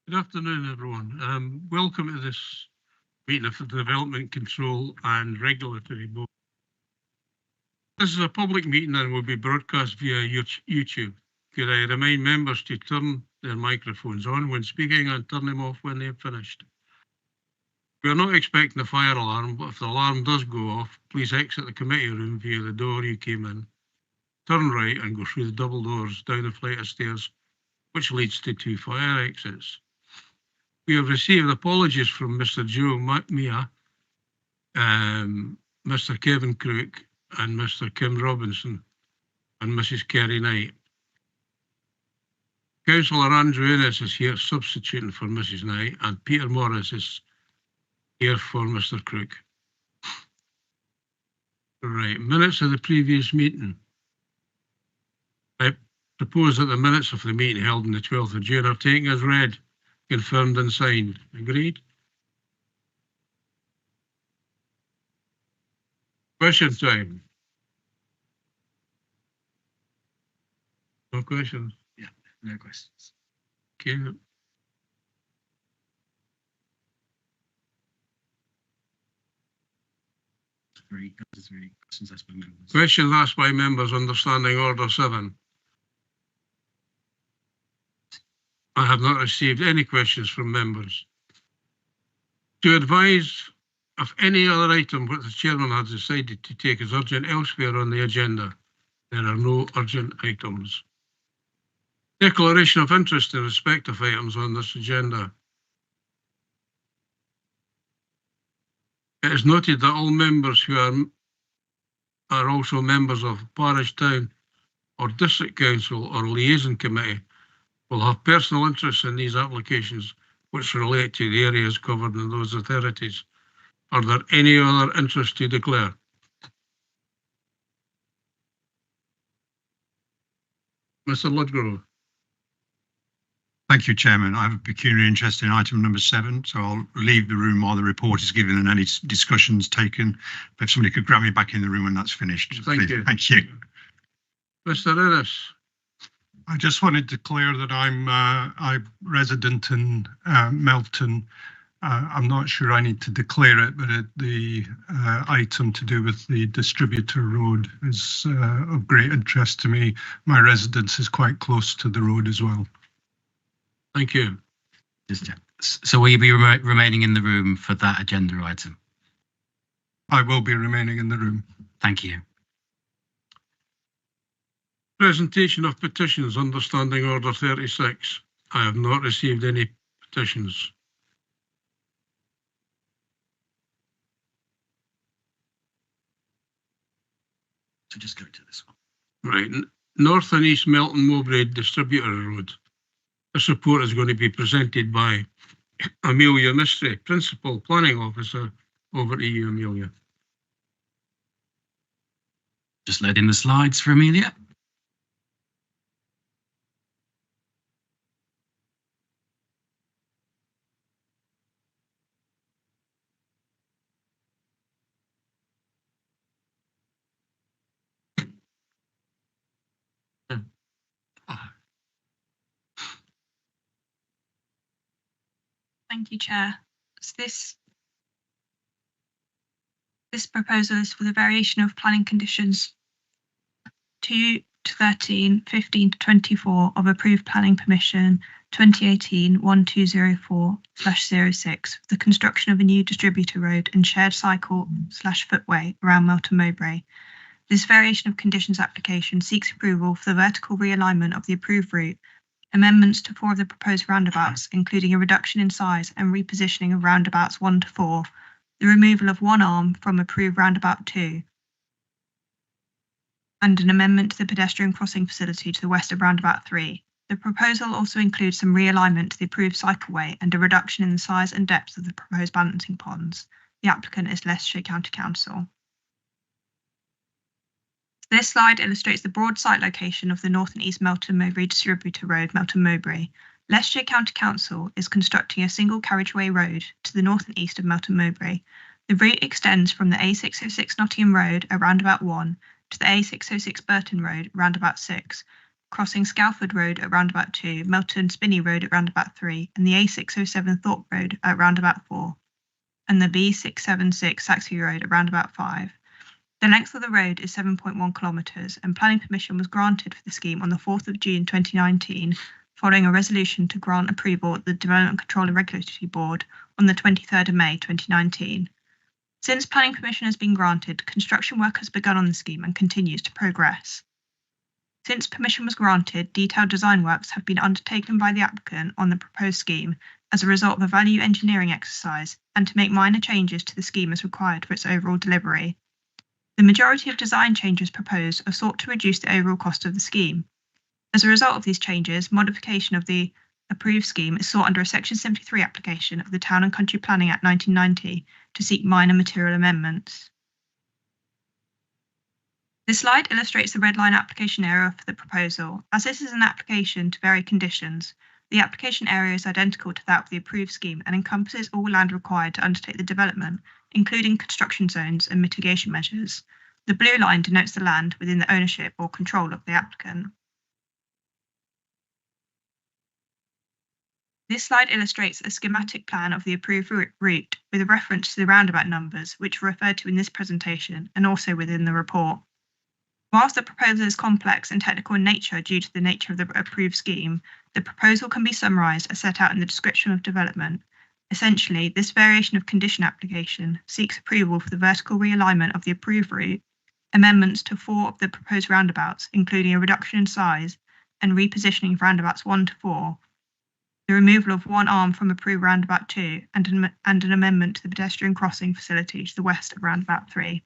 Good afternoon, everyone. Welcome to this meeting of the Development Control and Regulatory Board. This is a public meeting and will be broadcast via YouTube. Could I remind members to turn their microphones on when speaking and turn them off when they're finished? We are not expecting a fire alarm, but if the alarm does go off, please exit the committee room via the door you came in. Turn right and go through the double doors down a flight of stairs, which leads to 2 fire exits. We have received apologies from Mr. Joe Mia, Mr. Kevin Crook, and Mr. Kim Robinson, and Mrs. Kerry Knight. Councillor Andrew Innes is here substituting for Mrs. Knight, and Peter Morris is here for Mr. Crook. Right, minutes of the previous meeting. I propose that the minutes of the meeting held on the 12th of June are taken as read, confirmed and signed. Agreed? Question time. No questions? Yeah, no questions. Okay. Three questions asked by members. Questions asked by members under Standing Order 7. I have not received any questions from members. To advise of any other item which the chairman has decided to take as urgent elsewhere on the agenda, there are no urgent items. Declaration of interest in respect of items on this agenda. It is noted that all members who are also members of parish, town or district council or liaison committee will have personal interests in these applications which relate to the areas covered in those authorities. Are there any other interests to declare? Mr. Ludgrove. Thank you, Chairman. I have a peculiar interest in item number 7, so I'll leave the room while the report is given and any discussions taken. But if somebody could grab me back in the room when that's finished. Thank you. Thank you. Mr. Innes. I just wanted to declare that I'm resident in Melton. I'm not sure I need to declare it, but the item to do with the distributor road is of great interest to me. My residence is quite close to the road as well. Thank you. So will you be remaining in the room for that agenda item? I will be remaining in the room. Thank you. Presentation of petitions under Standing Order 36. I have not received any petitions. So just go to this one. Right, North and East Melton Mowbray Distributor Road. This report is going to be presented by Amelia Mystery, Principal Planning Officer. Over to you, Amelia. Just loading the slides for Amelia. Thank you, Chair. So this proposal is for the variation of planning conditions 2 to 13, 15 to 24 of approved planning permission 2018-1204/06 for the construction of a new distributor road and shared cycle/footway around Melton Mowbray. This variation of conditions application seeks approval for the vertical realignment of the approved route, amendments to 4 of the proposed roundabouts, including a reduction in size and repositioning of roundabouts 1 to 4, the removal of 1 arm from approved roundabout 2, and an amendment to the pedestrian crossing facility to the west of roundabout 3. The proposal also includes some realignment to the approved cycleway and a reduction in the size and depth of the proposed balancing ponds. The applicant is Leicestershire County Council. This slide illustrates the broad site location of the North and East Melton Mowbray Distributor Road, Melton Mowbray. Leicestershire County Council is constructing a single carriageway road to the north and east of Melton Mowbray. The route extends from the A606 Nottingham Road, around about 1, to the A606 Burton Road, roundabout 6. crossing Scalford Road at roundabout 2, Melton Spinney Road at roundabout 3, and the A607 Thorpe Road at roundabout 4, and the B676 Saxby Road at roundabout 5. The length of the road is 7.1 kilometres, and planning permission was granted for the scheme on the 4th of June 2019, following a resolution to grant approval at the Development Control and Regulatory Board on the 23rd of May 2019. Since planning permission has been granted, construction work has begun on the scheme and continues to progress. Since permission was granted, detailed design works have been undertaken by the applicant on the proposed scheme as a result of a value engineering exercise and to make minor changes to the scheme as required for its overall delivery. The majority of design changes proposed are sought to reduce the overall cost of the scheme. As a result of these changes, modification of the approved scheme is sought under a Section 73 application of the Town and Country Planning Act 1990 to seek minor material amendments. This slide illustrates the red line application area for the proposal. As this is an application to vary conditions, the application area is identical to that of the approved scheme and encompasses all land required to undertake the development, including construction zones and mitigation measures. The blue line denotes the land within the ownership or control of the applicant. This slide illustrates a schematic plan of the approved route with a reference to the roundabout numbers, which are referred to in this presentation and also within the report. Whilst the proposal is complex and technical in nature due to the nature of the approved scheme, the proposal can be summarised as set out in the description of development. Essentially, this variation of condition application seeks approval for the vertical realignment of the approved route, amendments to 4 of the proposed roundabouts, including a reduction in size and repositioning of roundabouts 1 to 4, the removal of one arm from approved roundabout 2, and an amendment to the pedestrian crossing facility to the west of roundabout 3.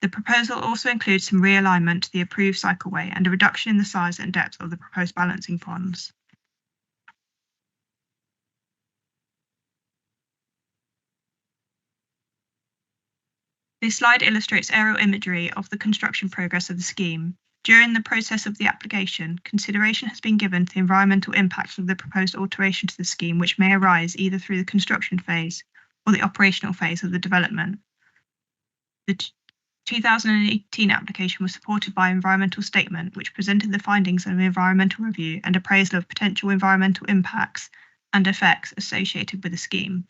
The proposal also includes some realignment to the approved cycleway and a reduction in the size and depth of the proposed balancing ponds. This slide illustrates aerial imagery of the construction progress of the scheme. During the process of the application, consideration has been given to the environmental impacts of the proposed alteration to the scheme, which may arise either through the construction phase or the operational phase of the development. The 2018 application was supported by an environmental statement, which presented the findings of an environmental review and appraisal of potential environmental impacts and effects associated with the scheme.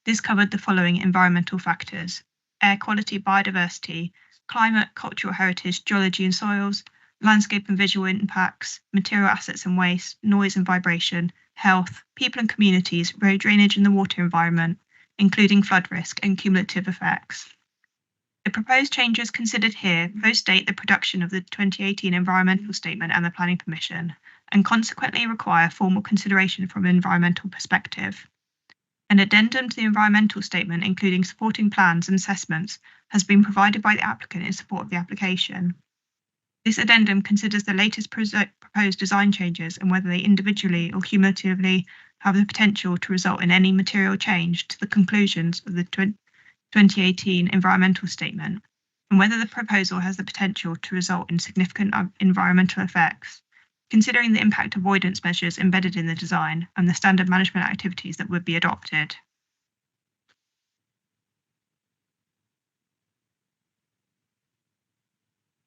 This covered the following environmental factors: air quality, biodiversity, climate, cultural heritage, geology and soils, landscape and visual impacts, material assets and waste, noise and vibration, health, people and communities, road drainage and the water environment, including flood risk and cumulative effects. The proposed changes considered here post-date the production of the 2018 environmental statement and the planning permission, and consequently require formal consideration from an environmental perspective. An addendum to the environmental statement, including supporting plans and assessments, has been provided by the applicant in support of the application. This addendum considers the latest proposed design changes and whether they individually or cumulatively have the potential to result in any material change to the conclusions of the 2018 environmental statement, and whether the proposal has the potential to result in significant environmental effects, considering the impact avoidance measures embedded in the design and the standard management activities that would be adopted.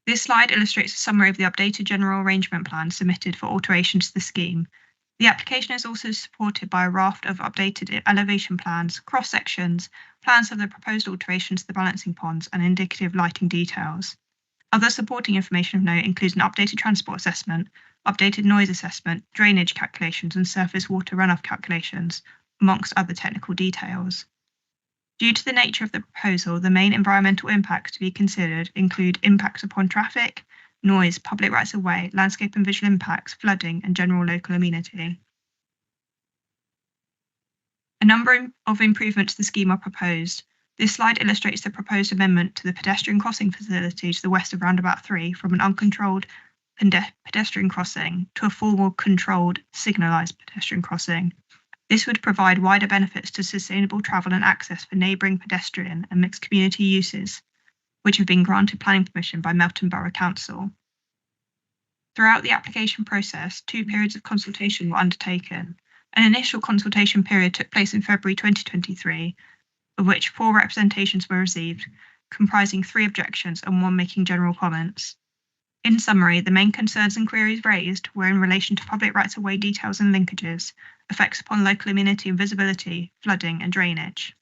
This slide illustrates a summary of the updated general arrangement plan submitted for alterations to the scheme. The application is also supported by a raft of updated elevation plans, cross-sections, plans of the proposed alterations to the balancing ponds, and indicative lighting details. Other supporting information of note includes an updated transport assessment, updated noise assessment, drainage calculations, and surface water runoff calculations, amongst other technical details. Due to the nature of the proposal, the main environmental impacts to be considered include impacts upon traffic, noise, public rights of way, landscape and visual impacts, flooding, and general local amenity. A number of improvements to the scheme are proposed. This slide illustrates the proposed amendment to the pedestrian crossing facility to the west of roundabout 3 from an uncontrolled pedestrian crossing to a formal controlled signalised pedestrian crossing. This would provide wider benefits to sustainable travel and access for neighbouring pedestrian and mixed community uses, which have been granted planning permission by Melton Borough Council. Throughout the application process, 2 periods of consultation were undertaken. An initial consultation period took place in February 2023, of which 4 representations were received, comprising 3 objections and 1 making general comments. In summary, the main concerns and queries raised were in relation to public rights-of-way details and linkages, effects upon local amenity and visibility, flooding and drainage.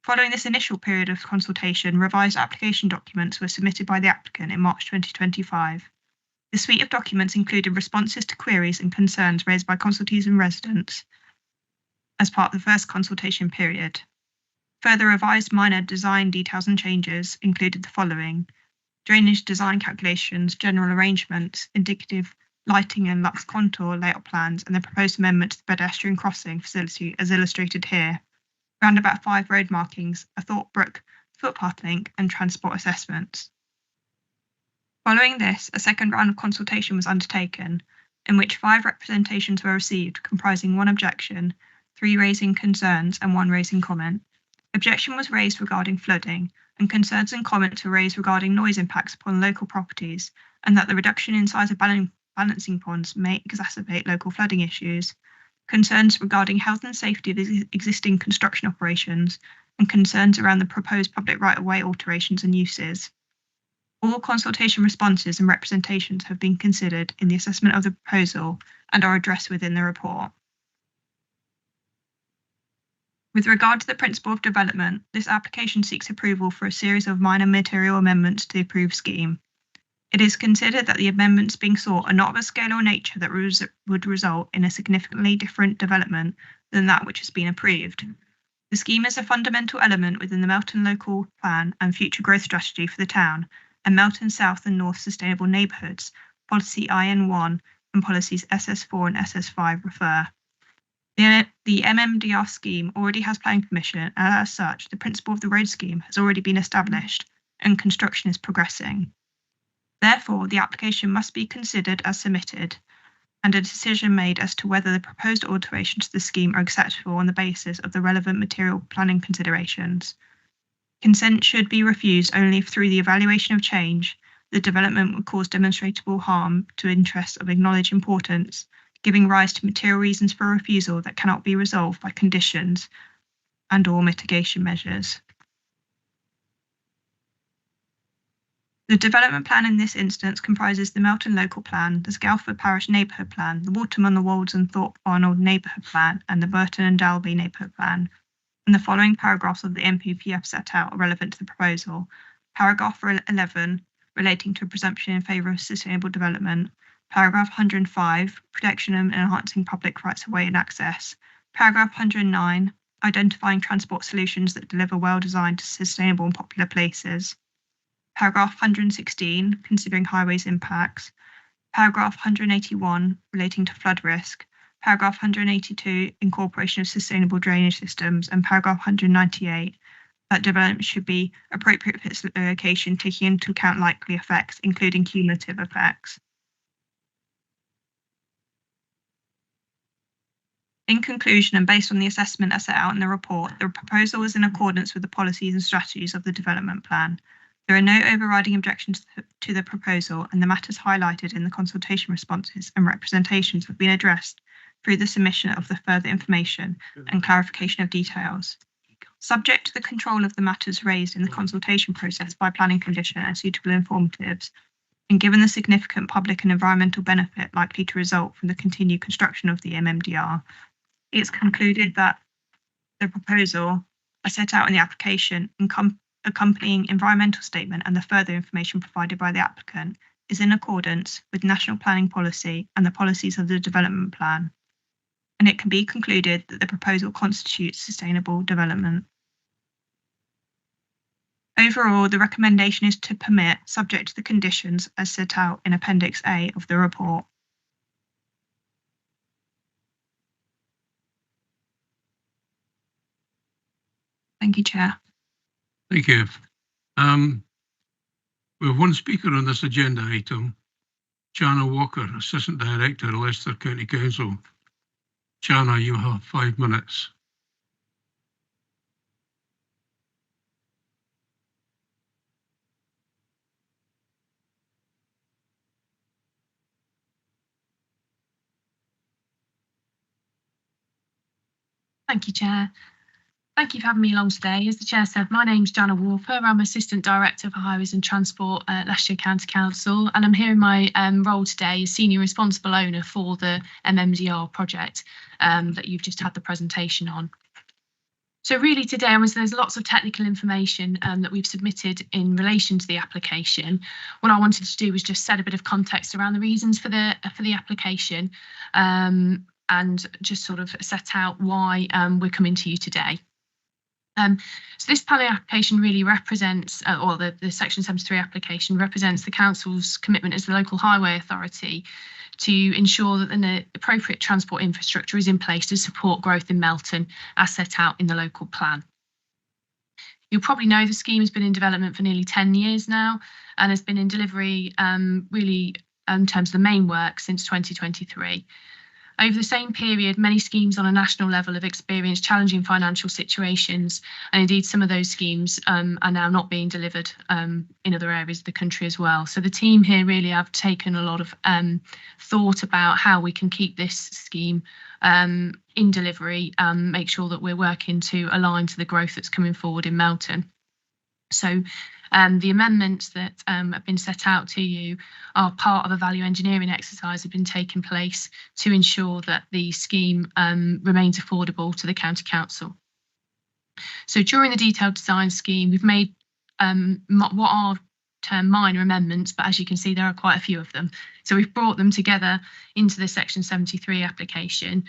Following this initial period of consultation, revised application documents were submitted by the applicant in March 2025. The suite of documents included responses to queries and concerns raised by consultees and residents as part of the first consultation period. Further revised minor design details and changes included the following: drainage design calculations, general arrangements, indicative lighting and lux contour layout plans, and the proposed amendment to the pedestrian crossing facility as illustrated here. Roundabout 5 road markings, a Thorpe Brook footpath link, and transport assessments. Following this, a second round of consultation was undertaken, in which 5 representations were received, comprising 1 objection, 3 raising concerns, and 1 raising comment. Objection was raised regarding flooding, and concerns and comments were raised regarding noise impacts upon local properties, and that the reduction in size of balancing ponds may exacerbate local flooding issues. Concerns regarding health and safety of existing construction operations, and concerns around the proposed public right-of-way alterations and uses. All consultation responses and representations have been considered in the assessment of the proposal and are addressed within the report. With regard to the principle of development, this application seeks approval for a series of minor material amendments to the approved scheme. It is considered that the amendments being sought are not of a scale or nature that would result in a significantly different development than that which has been approved. The scheme is a fundamental element within the Melton Local Plan and future growth strategy for the town, and Melton South and North Sustainable Neighbourhoods, Policy IN1 and Policies SS4 and SS5 refer. The MMDR scheme already has planning permission, and as such, the principle of the road scheme has already been established and construction is progressing. Therefore, the application must be considered as submitted and a decision made as to whether the proposed alterations to the scheme are acceptable on the basis of the relevant material planning considerations. Consent should be refused only if through the evaluation of change, the development would cause demonstrable harm to interests of acknowledged importance, giving rise to material reasons for refusal that cannot be resolved by conditions and/or mitigation measures. The development plan in this instance comprises the Melton Local Plan, the Scaulford Parish Neighbourhood Plan, the Waltham on the Wolds and Thorpe Arnold Neighbourhood Plan, and the Burton and Dalby Neighbourhood Plan. And the following paragraphs of the NPPF set out are relevant to the proposal. Paragraph 11, relating to a presumption in favour of sustainable development. Paragraph 105, protection and enhancing public rights of way and access. Paragraph 109, identifying transport solutions that deliver well-designed, sustainable and popular places. Paragraph 116, considering highways impacts. Paragraph 181, relating to flood risk. Paragraph 182, incorporation of sustainable drainage systems. And paragraph 198, that development should be appropriate for its location, taking into account likely effects, including cumulative effects. In conclusion, and based on the assessment as set out in the report, the proposal is in accordance with the policies and strategies of the development plan. There are no overriding objections to the proposal, and the matters highlighted in the consultation responses and representations have been addressed through the submission of the further information and clarification of details. Subject to the control of the matters raised in the consultation process by planning condition and suitable informatives, and given the significant public and environmental benefit likely to result from the continued construction of the MMDR, it's concluded that the proposal, as set out in the application, accompanying environmental statement and the further information provided by the applicant, is in accordance with national planning policy and the policies of the development plan, and it can be concluded that the proposal constitutes sustainable development. Overall, the recommendation is to permit, subject to the conditions as set out in Appendix A of the report. Thank you, Chair. Thank you. We have one speaker on this agenda item, Jana Walker, Assistant Director, Leicester County Council. Jana, you have 5 minutes. Thank you, Chair. Thank you for having me along today. As the Chair said, my name's Jana Warper. I'm Assistant Director for Highways and Transport at Leicestershire County Council, and I'm here in my role today as Senior Responsible Owner for the MMDR project that you've just had the presentation on. So really today, there's lots of technical information that we've submitted in relation to the application. What I wanted to do was just set a bit of context around the reasons for the application and just sort of set out why we're coming to you today. So this planning application really represents, or the Section 73 application represents the Council's commitment as the local highway authority to ensure that the appropriate transport infrastructure is in place to support growth in Melton as set out in the local plan. You'll probably know the scheme has been in development for nearly 10 years now and has been in delivery really in terms of the main work since 2023. Over the same period, many schemes on a national level have experienced challenging financial situations, and indeed some of those schemes are now not being delivered in other areas of the country as well. So the team here really have taken a lot of thought about how we can keep this scheme in delivery, make sure that we're working to align to the growth that's coming forward in Melton. So the amendments that have been set out to you are part of a value engineering exercise that have been taking place to ensure that the scheme remains affordable to the County Council. So during the detailed design scheme, we've made what are termed minor amendments, but as you can see, there are quite a few of them. So we've brought them together into the Section 73 application.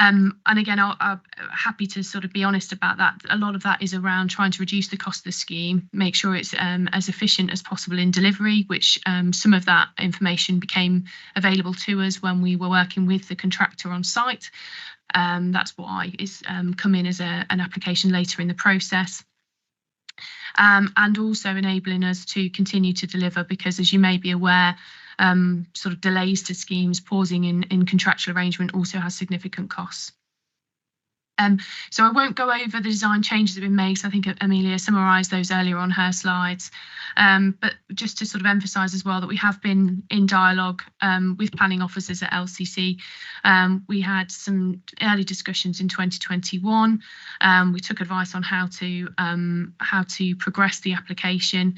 And again, I'm happy to sort of be honest about that. A lot of that is around trying to reduce the cost of the scheme, make sure it's as efficient as possible in delivery, which some of that information became available to us when we were working with the contractor on site. That's why it's come in as an application later in the process. And also enabling us to continue to deliver, because as you may be aware, sort of delays to schemes, pausing in contractual arrangement also has significant costs. So I won't go over the design changes that have been made, because I think Amelia summarised those earlier on her slides. But just to sort of emphasise as well that we have been in dialogue with planning officers at LCC. We had some early discussions in 2021. We took advice on how to progress the application,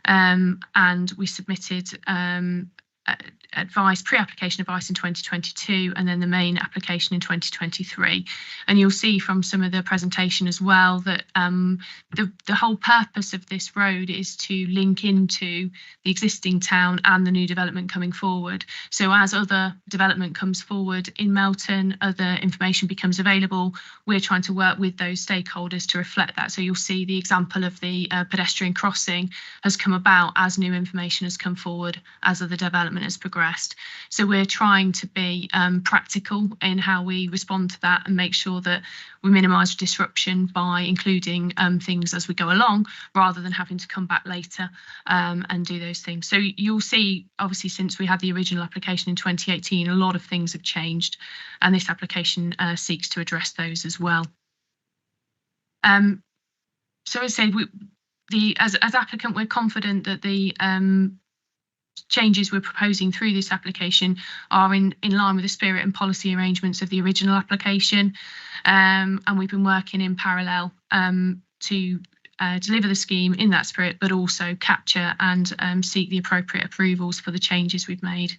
and we submitted pre-application advice in 2022, and then the main application in 2023. And you'll see from some of the presentation as well that the whole purpose of this road is to link into the existing town and the new development coming forward. So as other development comes forward in Melton, other information becomes available, we're trying to work with those stakeholders to reflect that. So you'll see the example of the pedestrian crossing has come about as new information has come forward, as other development has progressed. So we're trying to be practical in how we respond to that and make sure that we minimise disruption by including things as we go along, rather than having to come back later and do those things. So you'll see, obviously, since we had the original application in 2018, a lot of things have changed, and this application seeks to address those as well. So as I said, as applicant, we're confident that the changes we're proposing through this application are in line with the spirit and policy arrangements of the original application, and we've been working in parallel to deliver the scheme in that spirit, but also capture and seek the appropriate approvals for the changes we've made.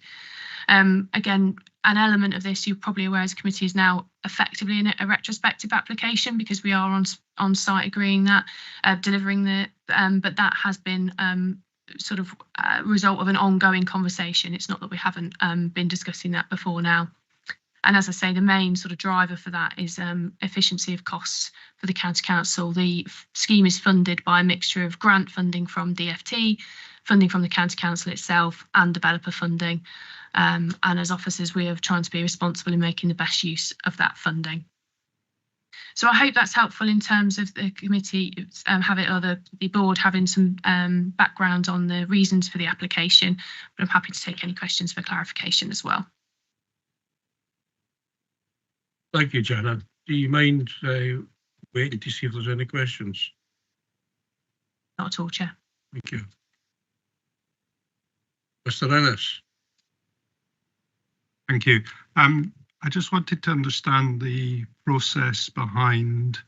Again, an element of this, you're probably aware as a committee, is now effectively a retrospective application, because we are on site agreeing that, delivering the, but that has been sort of a result of an ongoing conversation. It's not that we haven't been discussing that before now. And as I say, the main sort of driver for that is efficiency of costs for the County Council. The scheme is funded by a mixture of grant funding from DFT, funding from the County Council itself, and developer funding. And as officers, we are trying to be responsible in making the best use of that funding. So I hope that's helpful in terms of the committee the board having some background on the reasons for the application, but I'm happy to take any questions for clarification as well. Thank you, Jana. Do you mind waiting to see if there's any questions? Not at all, Chair. Thank you. Mr. Ennis. Thank you. I just wanted to understand the process behind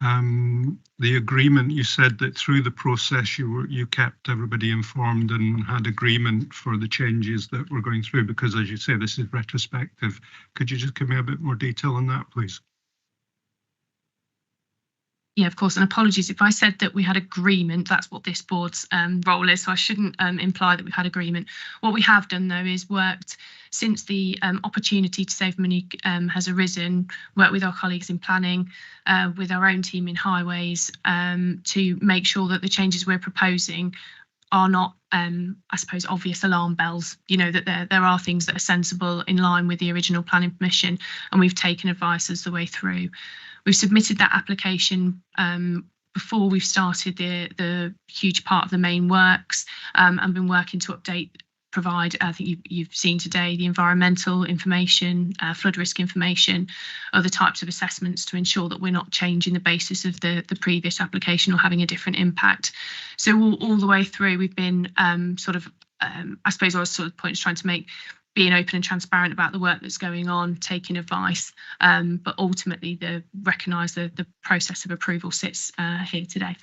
The agreement, you said that through the process you kept everybody informed and had agreement for the changes that we're going through, because as you say, this is retrospective. Could you just give me a bit more detail on that, please? Yeah, of course, and apologies if I said that we had agreement. That's what this board's role is, so I shouldn't imply that we've had agreement. What we have done, though, is worked since the opportunity to save money has arisen, worked with our colleagues in planning, with our own team in highways, to make sure that the changes we're proposing are not, I suppose, obvious alarm bells. You know, that there are things that are sensible in line with the original planning permission, and we've taken advice as the way through. We've submitted that application before we've started the huge part of the main works, and been working to provide, I think you've seen today, the environmental information, flood risk information, other types of assessments to ensure that we're not changing the basis of the previous application or having a different impact. So all the way through, we've been I suppose I was sort of points trying to make, being open and transparent about the work that's going on, taking advice, but ultimately recognise the process of approval sits here today.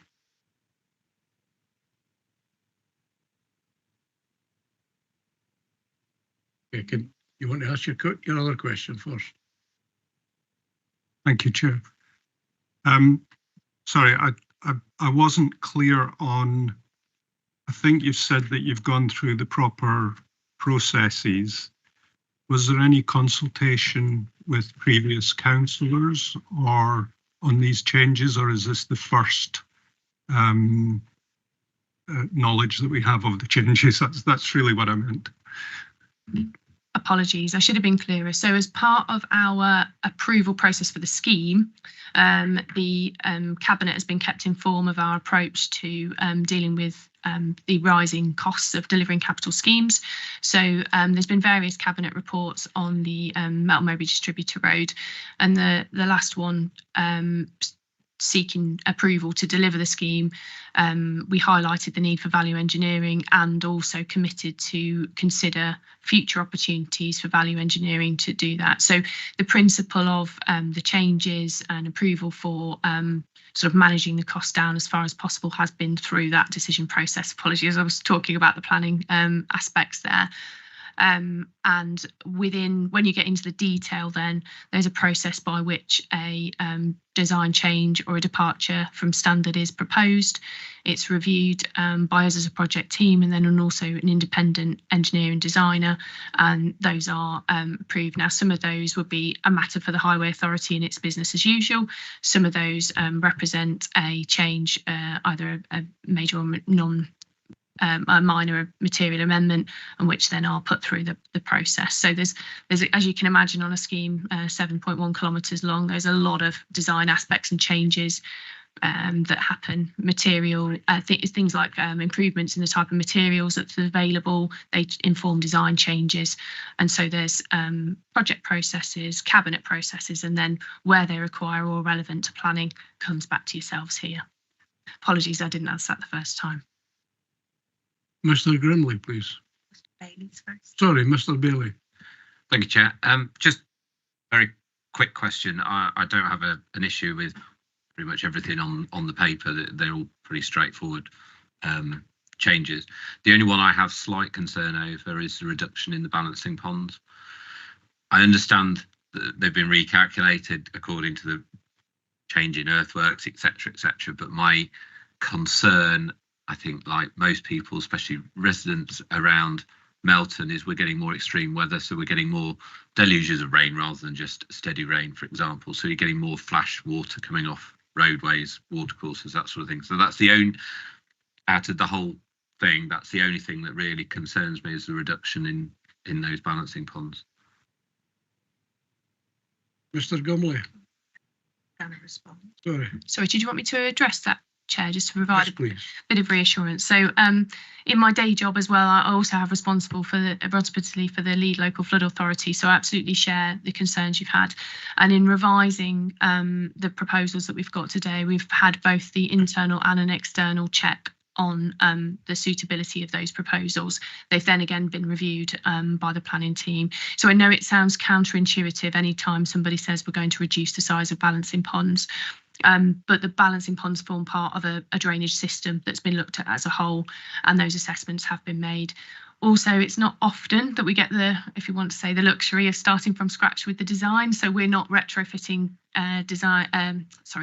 Okay, you want to ask your other question first? Thank you, Chair. Sorry, I wasn't clear on, I think you said that you've gone through the proper processes. Was there any consultation with previous councillors or on these changes, or is this the first knowledge that we have of the changes? That's really what I meant. Apologies, I should have been clearer. So as part of our approval process for the scheme, the Cabinet has been kept informed of our approach to dealing with the rising costs of delivering capital schemes. So there's been various Cabinet reports on the Melton Mowbray Distributor Road, and the last one seeking approval to deliver the scheme. We highlighted the need for value engineering and also committed to consider future opportunities for value engineering to do that. So the principle of the changes and approval for sort of managing the cost down as far as possible has been through that decision process. Apologies, I was talking about the planning aspects there. And when you get into the detail, then there's a process by which a design change or a departure from standard is proposed. It's reviewed by us as a project team, and then also an independent engineer and designer, and those are approved. Now, some of those would be a matter for the Highway Authority and its business as usual. Some of those represent a change, either a major or a minor material amendment, and which then are put through the process. So there's as you can imagine, on a scheme 7.1 kilometres long, there's a lot of design aspects and changes that happen. Material things like improvements in the type of materials that's available, they inform design changes, and so there's project processes, Cabinet processes, and then where they require or relevant to planning comes back to yourselves here. Apologies, I didn't answer that the first time. Mr. Grimley, please. Sorry, Mr. Bailey. Thank you, Chair. Just very quick question. I don't have an issue with pretty much everything on the paper. They're all pretty straightforward changes. The only one I have slight concern over is the reduction in the balancing ponds. I understand that they've been recalculated according to the change in earthworks, etc., but my concern, I think, like most people, especially residents around Melton, is we're getting more extreme weather. So we're getting more deluges of rain rather than just steady rain, for example. So you're getting more flash water coming off roadways, watercourses, that sort of thing. So that's the only, out of the whole thing, that's the only thing that really concerns me, is the reduction in those balancing ponds. Mr. Gumley. Sorry, did you want me to address that, Chair, just to provide Yes, a bit of reassurance? So in my day job as well, I also have responsibility for the lead local flood authority, so I absolutely share the concerns you've had. And in revising the proposals that we've got today, we've had both the internal and an external check on the suitability of those proposals. They've then again been reviewed by the planning team. So I know it sounds counterintuitive anytime somebody says we're going to reduce the size of balancing ponds. But the balancing ponds form part of a drainage system that's been looked at as a whole, and those assessments have been made. Also, it's not often that we get the, if you want to say, the luxury of starting from scratch with the design. So we're not retrofitting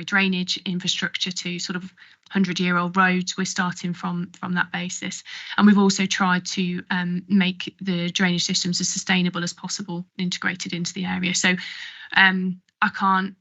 drainage infrastructure to sort of 100-year-old roads. We're starting from that basis, and we've also tried to make the drainage systems as sustainable as possible, integrated into the area. So I can't,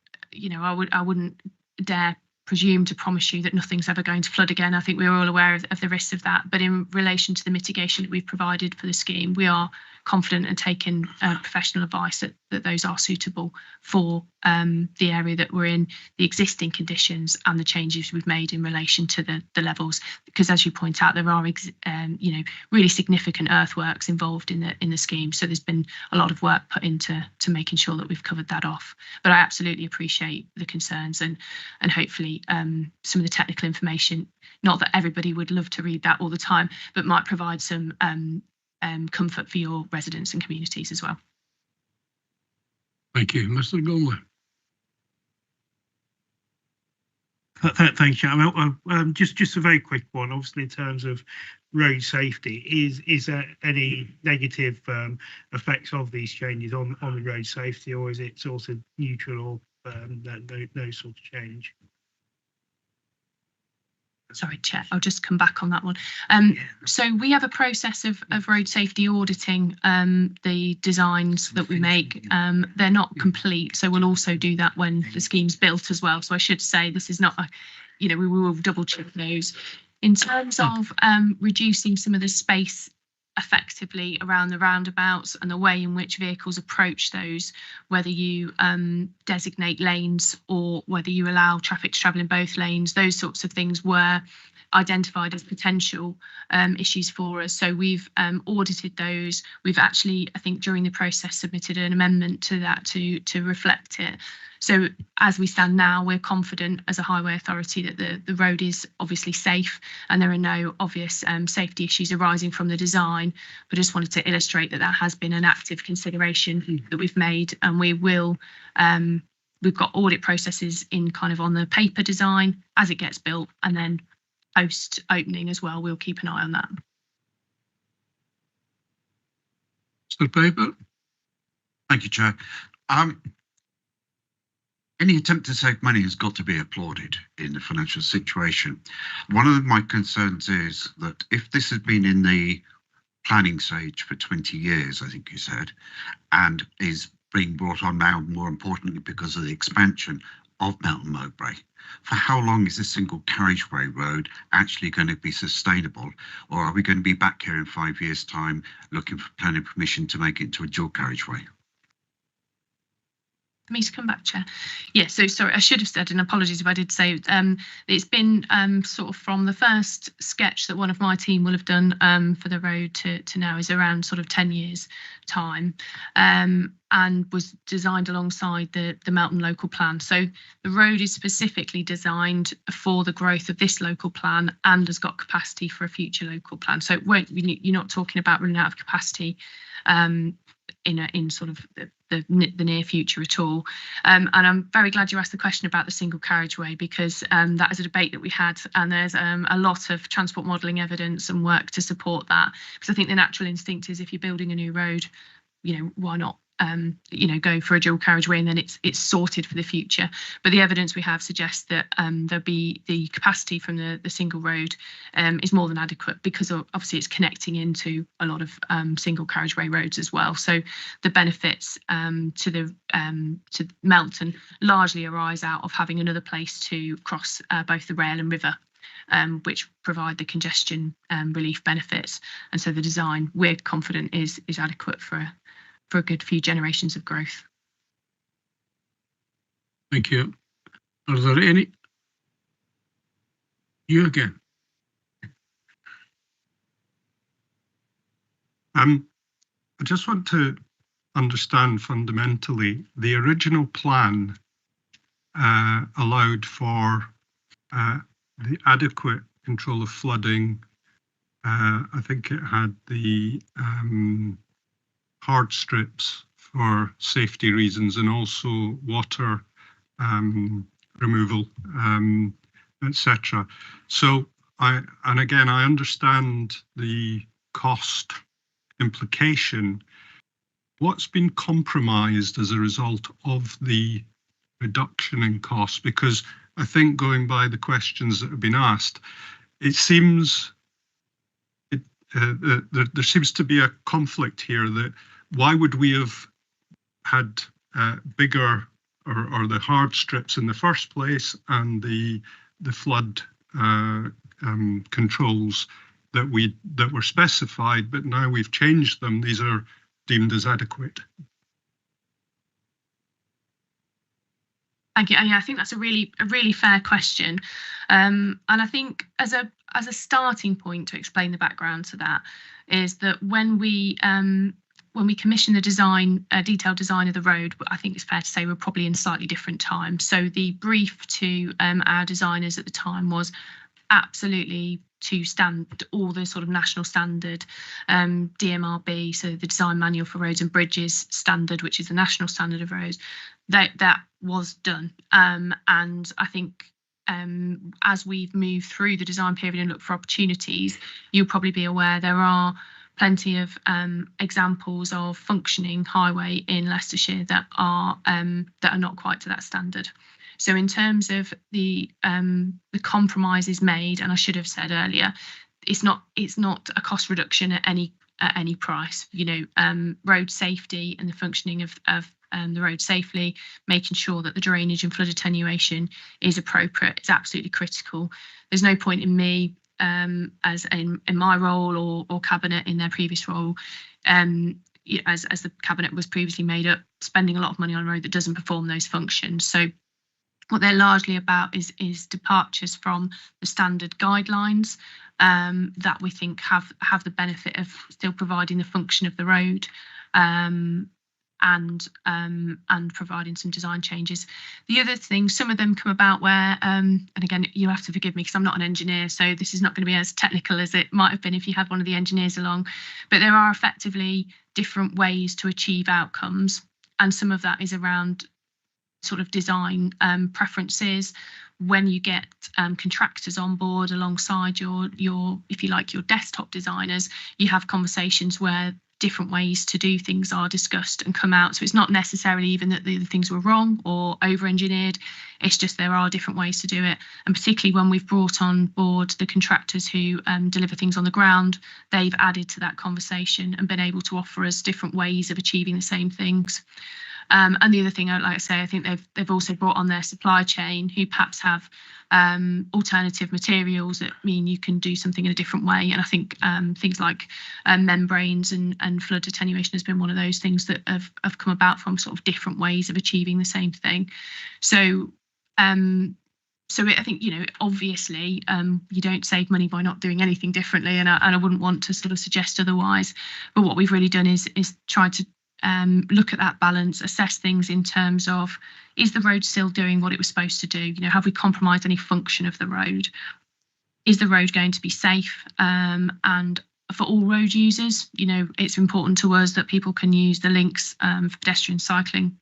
I wouldn't dare presume to promise you that nothing's ever going to flood again. I think we're all aware of the risks of that. But in relation to the mitigation that we've provided for the scheme, we are confident and taking professional advice that those are suitable for the area that we're in, the existing conditions and the changes we've made in relation to the levels. Because as you point out, there are really significant earthworks involved in the scheme. So there's been a lot of work put into making sure that we've covered that off. But I absolutely appreciate the concerns and hopefully some of the technical information, not that everybody would love to read that all the time, but might provide some comfort for your residents and communities as well. Thank you. Mr. Gulmer. Thank you. Just a very quick one. Obviously, in terms of road safety, is there any negative effects of these changes on the road safety, or is it sort of neutral or no sort of change? Sorry, Chair, I'll just come back on that one. So we have a process of road safety auditing the designs that we make. They're not complete, so we'll also do that when the scheme's built as well. So I should say this is not we will double check those. In terms of reducing some of the space effectively around the roundabouts and the way in which vehicles approach those, whether you designate lanes or whether you allow traffic to travel in both lanes, those sorts of things were identified as potential issues for us. So we've audited those. We've actually, I think during the process, submitted an amendment to that to reflect it. So as we stand now, we're confident as a highway authority that the road is obviously safe and there are no obvious safety issues arising from the design. But I just wanted to illustrate that has been an active consideration that we've made, and we will. We've got audit processes in kind of on the paper design as it gets built, and then post opening as well. We'll keep an eye on that. Mr. Paper. Thank you, Chair. Any attempt to save money has got to be applauded in the financial situation. One of my concerns is that if this has been in the planning stage for 20 years, I think you said, and is being brought on now, more importantly, because of the expansion of Melton Mowbray, for how long is this single carriageway road actually going to be sustainable? Or are we going to be back here in 5 years' time looking for planning permission to make it into a dual carriageway? Me to come back, Chair. Yeah, so sorry, I should have said, and apologies if I did say, it's been sort of from the first sketch that one of my team will have done for the road to now is around sort of 10 years time, and was designed alongside the Melton local plan. So the road is specifically designed for the growth of this local plan and has got capacity for a future local plan. So it won't, you're not talking about running out of capacity in sort of the near future at all. And I'm very glad you asked the question about the single carriageway, because that is a debate that we had, and there's a lot of transport modelling evidence and work to support that, because I think the natural instinct is if you're building a new road, why not go for a dual carriageway, and then it's sorted for the future. But the evidence we have suggests that there'll be the capacity from the single road is more than adequate, because obviously it's connecting into a lot of single carriageway roads as well. So the benefits to Melton largely arise out of having another place to cross both the rail and river, which provide the congestion relief benefits. And so the design, we're confident, is adequate for a good few generations of growth. Thank you. Are there any? You again. I just want to understand fundamentally, the original plan allowed for the adequate control of flooding. I think it had the hard strips for safety reasons, and also water removal, etc. So and again, I understand the cost implication. What's been compromised as a result of the reduction in costs? Because I think, going by the questions that have been asked, it seems there seems to be a conflict here. That why would we have had bigger or the hard strips in the first place, and the flood controls that were specified, but now we've changed them? These are deemed as adequate. Thank you. Yeah, I think that's a really fair question, and I think as a starting point to explain the background to that is that when we commissioned the detailed design of the road, I think it's fair to say we're probably in slightly different times. So the brief to our designers at the time was absolutely to stand all the sort of national standard DMRB, so the Design Manual for Roads and Bridges standard, which is the national standard of roads. That was done, and I think as we've moved through the design period and looked for opportunities, you'll probably be aware there are plenty of examples of functioning highway in Leicestershire that are not quite to that standard. So in terms of the compromises made, and I should have said earlier, it's not a cost reduction at any price. You know, road safety and the functioning of the road safely, making sure that the drainage and flood attenuation is appropriate, is absolutely critical. There's no point in me, as in my role or cabinet in their previous role, as the cabinet was previously made up, spending a lot of money on a road that doesn't perform those functions. So what they're largely about is departures from the standard guidelines that we think have the benefit of still providing the function of the road, and providing some design changes. The other thing, some of them come about where, and again, you have to forgive me because I'm not an engineer, so this is not going to be as technical as it might have been if you had one of the engineers along, but there are effectively different ways to achieve outcomes, and some of that is around sort of design preferences. When you get contractors on board alongside your if you like, your desktop designers, you have conversations where different ways to do things are discussed and come out. So it's not necessarily even that the things were wrong or over-engineered, it's just there are different ways to do it. And particularly when we've brought on board the contractors who deliver things on the ground, they've added to that conversation and been able to offer us different ways of achieving the same things. And the other thing, like I say, I think they've also brought on their supply chain, who perhaps have alternative materials that mean you can do something in a different way. And I think things like membranes and flood attenuation has been one of those things that have come about from sort of different ways of achieving the same thing. So I think, you know, obviously you don't save money by not doing anything differently, and I wouldn't want to sort of suggest otherwise. But what we've really done is try to look at that balance, assess things in terms of, is the road still doing what it was supposed to do? You know, have we compromised any function of the road? Is the road going to be safe? And for all road users, you know, it's important to us that people can use the links for pedestrian cycling.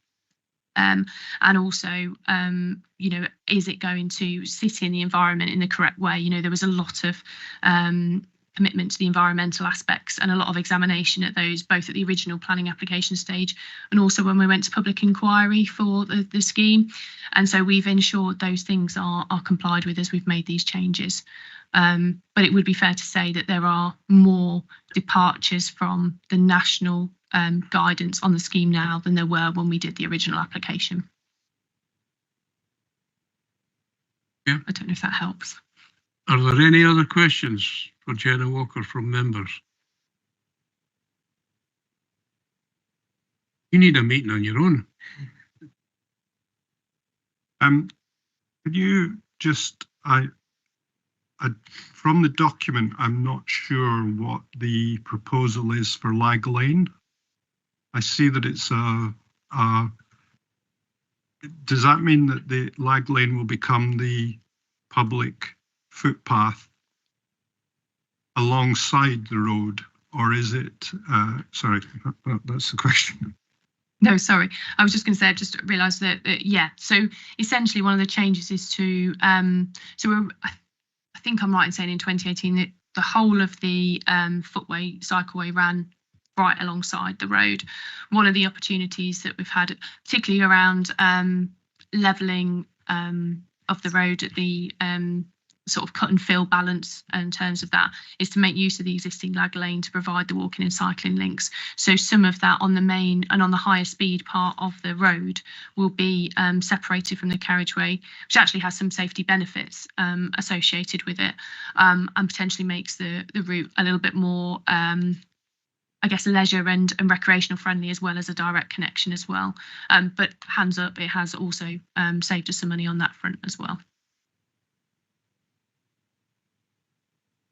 And also, you know, is it going to sit in the environment in the correct way? You know, there was a lot of commitment to the environmental aspects and a lot of examination at those, both at the original planning application stage and also when we went to public inquiry for the scheme. And so we've ensured those things are complied with as we've made these changes. But it would be fair to say that there are more departures from the national guidance on the scheme now than there were when we did the original application. Yeah. I don't know if that helps. Are there any other questions for Jenna Walker from members? You need a meeting on your own. Could you just, from the document, I'm not sure what the proposal is for Lag Lane. I see that it's does that mean that the Lag Lane will become the public footpath alongside the road, or is it, sorry, that's the question. No, sorry. I was just going to say, I just realised that, yeah. So essentially, one of the changes is to, I think I'm right in saying in 2018 that the whole of the footway, cycleway ran right alongside the road. One of the opportunities that we've had, particularly around levelling of the road at the sort of cut and fill balance in terms of that, is to make use of the existing lag lane to provide the walking and cycling links. So some of that on the main and on the higher speed part of the road will be separated from the carriageway, which actually has some safety benefits associated with it, and potentially makes the route a little bit more I guess leisure and recreational friendly, as well as a direct connection as well. But hands up, it has also saved us some money on that front as well.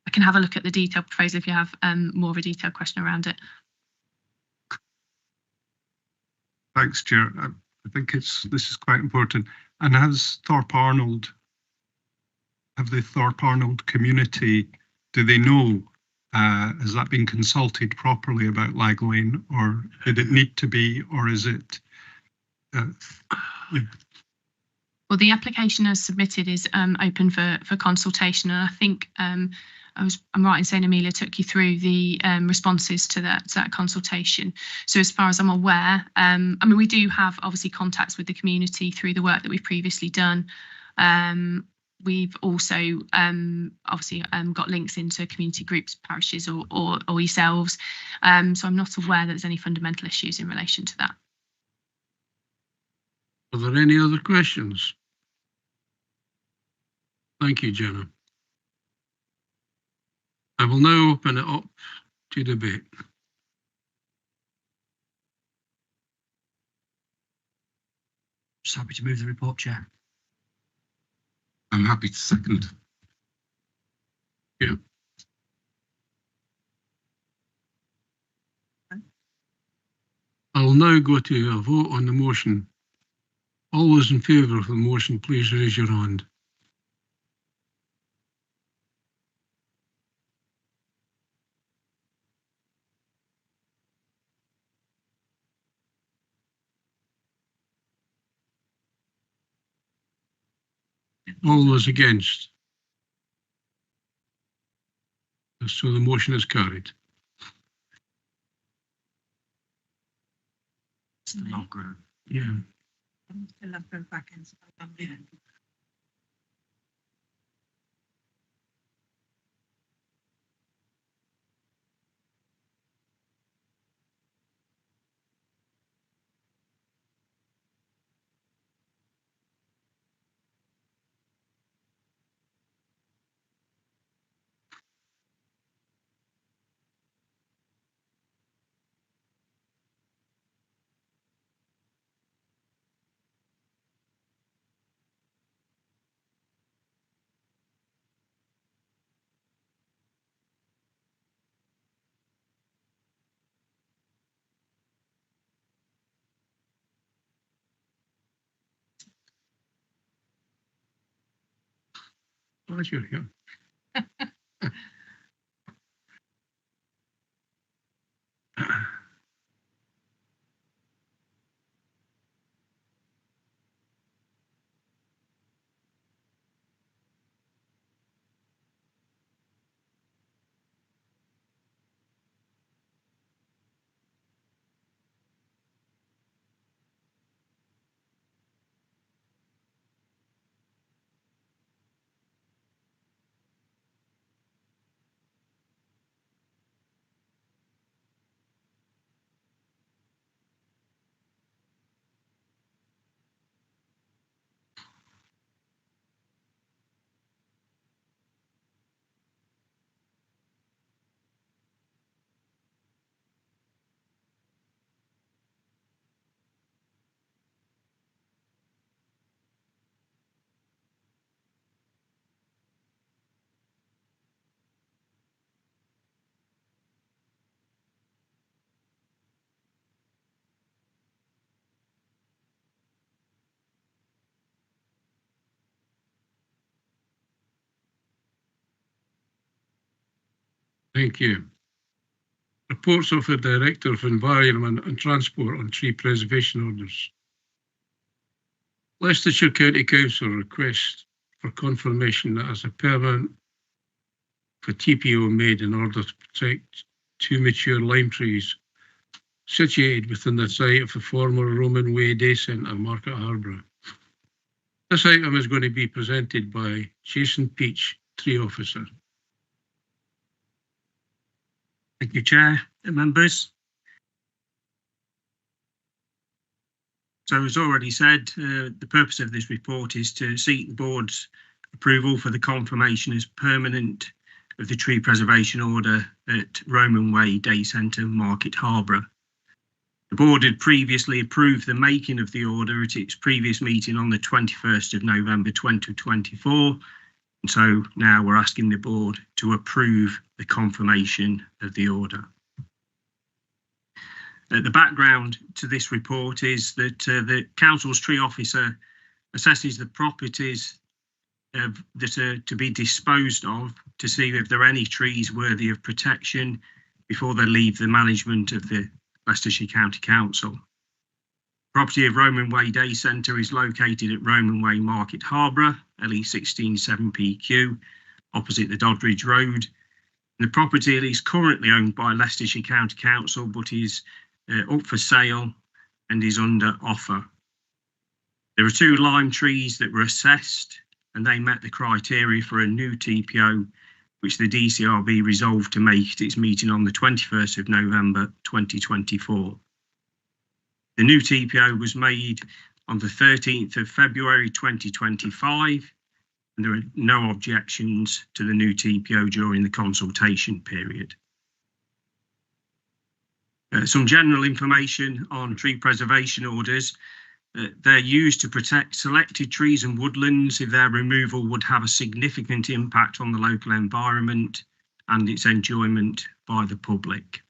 I can have a look at the detailed proposal if you have more of a detailed question around it. Thanks, Chair. I think this is quite important. And has Thorpe Arnold, have the Thorpe Arnold community, do they know, has that been consulted properly about lag lane, or did it need to be, or is it? Well, the application as submitted is open for consultation, and I think I'm right in saying Amelia took you through the responses to that consultation. So as far as I'm aware, I mean, we do have obviously contacts with the community through the work that we've previously done. We've also obviously got links into community groups, parishes, or yourselves. So I'm not aware that there's any fundamental issues in relation to that. Are there any other questions? Thank you, Jenna. I will now open it up to debate. Just happy to move the report, Chair. I'm happy to second. Yeah. I will now go to a vote on the motion. All those in favour of the motion, please raise your hand. All those against? So the motion is carried. It's the log group. Yeah. Pleasure, yeah. Thank you. Reports of the Director of Environment and Transport on tree preservation orders. Leicestershire County Council requests for confirmation that as a permit for TPO made in order to protect 2 mature lime trees situated within the site of the former Roman Way Day Centre, Market Harborough. This item is going to be presented by Jason Peach, Tree Officer. Thank you, Chair and members. So as already said, the purpose of this report is to seek the board's approval for the confirmation as permanent of the tree preservation order at Roman Way Day Centre, Market Harborough. The board had previously approved the making of the order at its previous meeting on the 21st of November 2024. And so now we're asking the board to approve the confirmation of the order. The background to this report is that the council's tree officer assesses the properties that are to be disposed of to see if there are any trees worthy of protection before they leave the management of the Leicestershire County Council. Property of Roman Way Day Centre is located at Roman Way, Market Harborough, LE 167PQ, opposite the Doddridge Road. The property is currently owned by Leicestershire County Council, but is up for sale and is under offer. There are 2 lime trees that were assessed and they met the criteria for a new TPO, which the DCRB resolved to make at its meeting on the 21st of November 2024. The new TPO was made on the 13th of February 2025, and there are no objections to the new TPO during the consultation period. Some general information on tree preservation orders. They're used to protect selected trees and woodlands if their removal would have a significant impact on the local environment and its enjoyment by the public.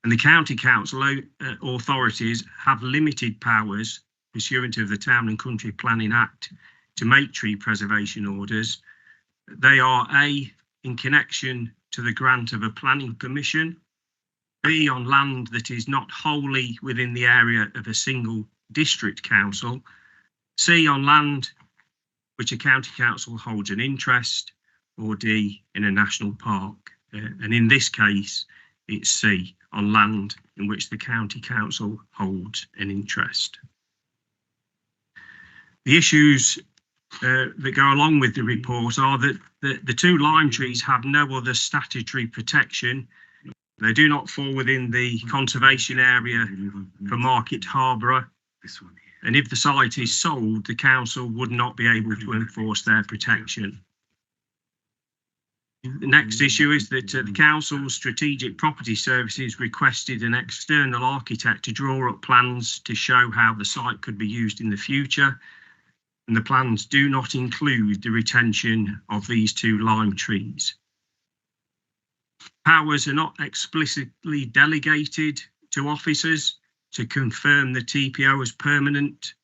And the County Council authorities have limited powers pursuant of the Town and Country Planning Act to make tree preservation orders. They are A, in connection to the grant of a planning permission, B, on land that is not wholly within the area of a single district council, C, on land which a county council holds an interest, or D, in a national park. And in this case, it's C, on land in which the county council holds an interest. The issues that go along with the report are that the 2 lime trees have no other statutory protection. They do not fall within the conservation area for Market Harborough. And if the site is sold, the council would not be able to enforce their protection. The next issue is that the council's Strategic Property Services requested an external architect to draw up plans to show how the site could be used in the future. And the plans do not include the retention of these 2 lime trees. Powers are not explicitly delegated to officers to confirm the TPO as permanent.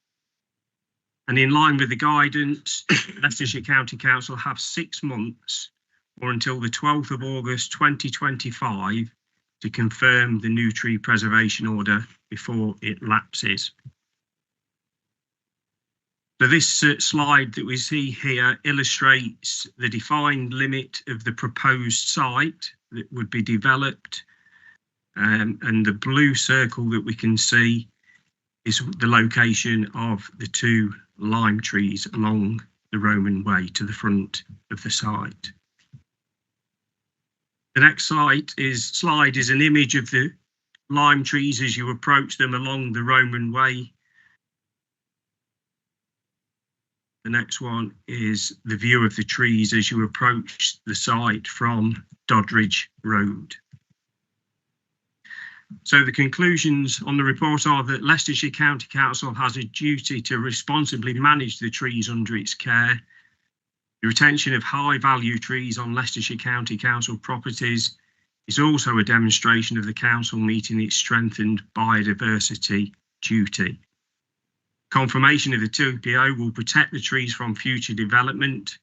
And in line with the guidance, Leicestershire County Council have 6 months or until the 12th of August 2025 to confirm the new tree preservation order before it lapses. So this slide that we see here illustrates the defined limit of the proposed site that would be developed. And the blue circle that we can see is the location of the 2 lime trees along the Roman Way to the front of the site. The next slide is an image of the lime trees as you approach them along the Roman Way. The next one is the view of the trees as you approach the site from Doddridge Road. So the conclusions on the report are that Leicestershire County Council has a duty to responsibly manage the trees under its care. The retention of high value trees on Leicestershire County Council properties is also a demonstration of the council meeting its strengthened biodiversity duty. Confirmation of the TPO will protect the trees from future development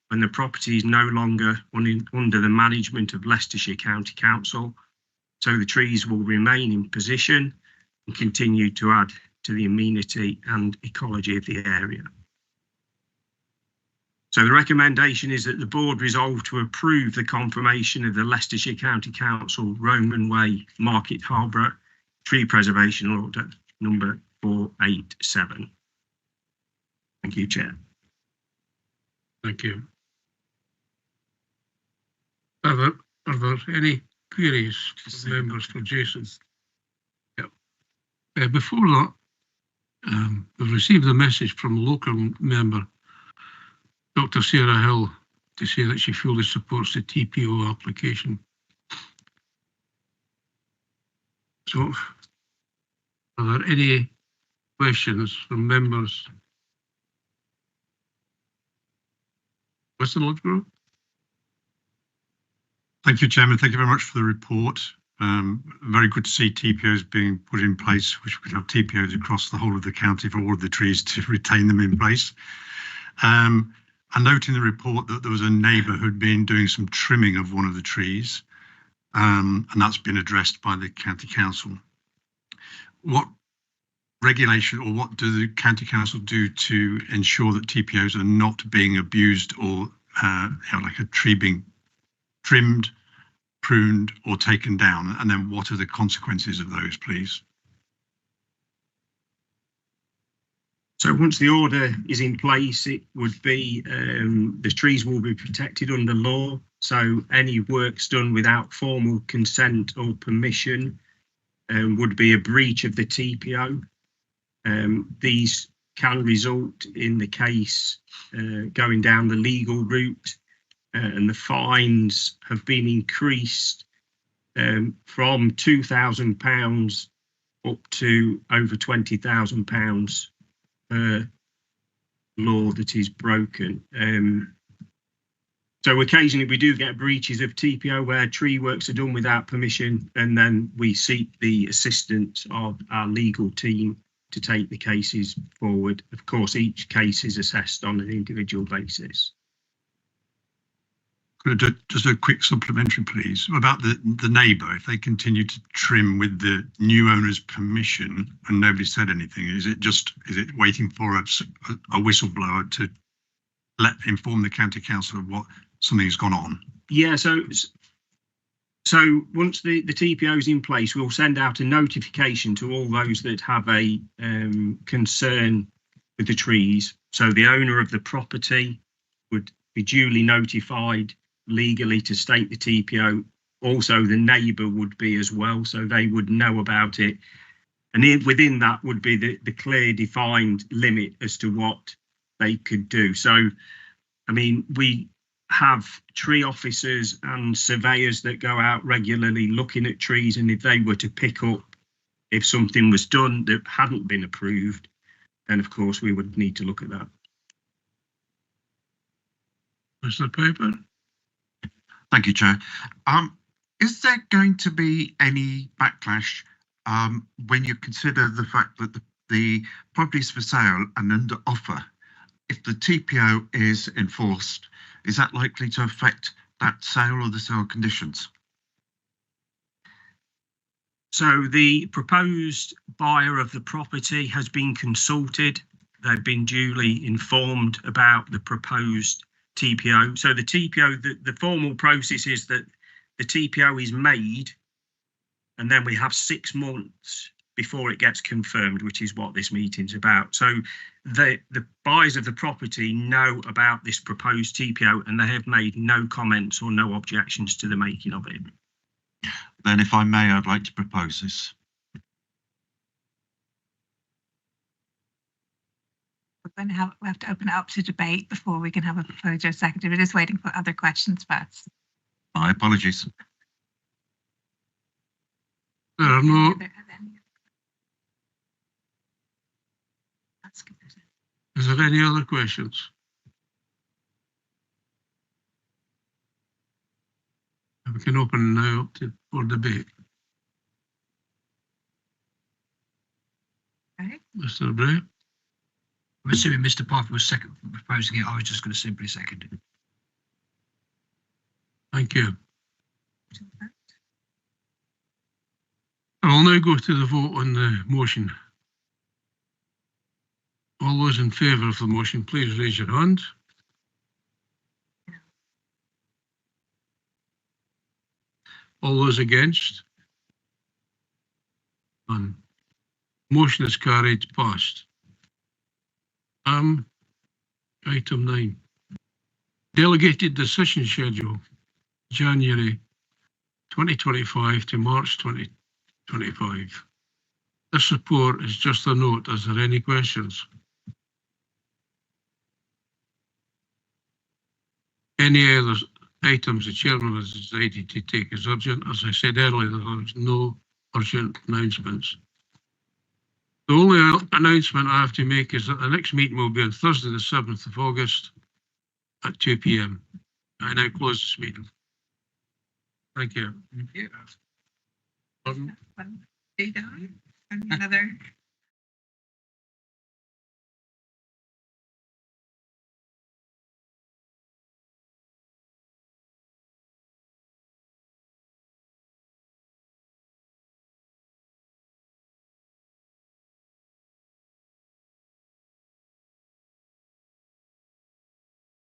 when the property is no longer under the management of Leicestershire County Council. So the trees will remain in position and continue to add to the amenity and ecology of the area. So the recommendation is that the board resolve to approve the confirmation of the Leicestershire County Council Roman Way Market Harborough Tree Preservation Order number 487. Thank you, Chair. Thank you. Are there any queries from members for Jason? Yep. Before that, we've received a message from a local member, Dr. Sarah Hill, to say that she fully supports the TPO application. So, are there any questions from members? Mr. Lodgegrove? Thank you, Chairman. Thank you very much for the report. Very good to see TPOs being put in place, which we have TPOs across the whole of the county for all of the trees to retain them in place. I note in the report that there was a neighbour who'd been doing some trimming of one of the trees, and that's been addressed by the county council. What regulation or what do the county council do to ensure that TPOs are not being abused or like a tree being trimmed, pruned or taken down? And then what are the consequences of those, please? So once the order is in place, it would be the trees will be protected under law. So any works done without formal consent or permission would be a breach of the TPO. These can result in the case going down the legal route, and the fines have been increased from £2,000 up to over £20,000 per law that is broken. So occasionally we do get breaches of TPO where tree works are done without permission, and then we seek the assistance of our legal team to take the cases forward. Of course, each case is assessed on an individual basis. Just a quick supplementary, please, about the neighbour. If they continue to trim with the new owner's permission and nobody said anything, is it waiting for a whistleblower to inform the county council of what something's gone on? Yeah, so once the TPO is in place, we'll send out a notification to all those that have a concern with the trees. So the owner of the property would be duly notified legally to state the TPO. Also, the neighbour would be as well, so they would know about it. And within that would be the clear defined limit as to what they could do. So, I mean, we have tree officers and surveyors that go out regularly looking at trees, and if they were to pick up if something was done that hadn't been approved, then of course we would need to look at that. Mr. Piper? Thank you, Chair. Is there going to be any backlash when you consider the fact that the property is for sale and under offer? If the TPO is enforced, is that likely to affect that sale or the sale conditions? So the proposed buyer of the property has been consulted. They've been duly informed about the proposed TPO. So the TPO, the formal process is that the TPO is made, and then we have 6 months before it gets confirmed, which is what this meeting's about. So the buyers of the property know about this proposed TPO, and they have made no comments or no objections to the making of it. Then, if I may, I'd like to propose this. We have to open it up to debate before we can have a proposer seconded. We're just waiting for other questions first. My apologies. There are no. Is there any other questions? We can open now for debate. Okay. Mr. Bray? I'm assuming Mr. Piper was proposing it. I was just going to simply second it. Thank you. I will now go to the vote on the motion. All those in favour of the motion, please raise your hand. All those against? None. Motion is carried, passed. Item 9. Delegated decision schedule, January 2025 to March 2025. This report is just a note. Is there any questions? Any other items the chairman has decided to take as urgent? As I said earlier, there is no urgent announcements. The only announcement I have to make is that the next meeting will be on Thursday, the 7th of August at 2 p.m. I now close this meeting. Thank you. Another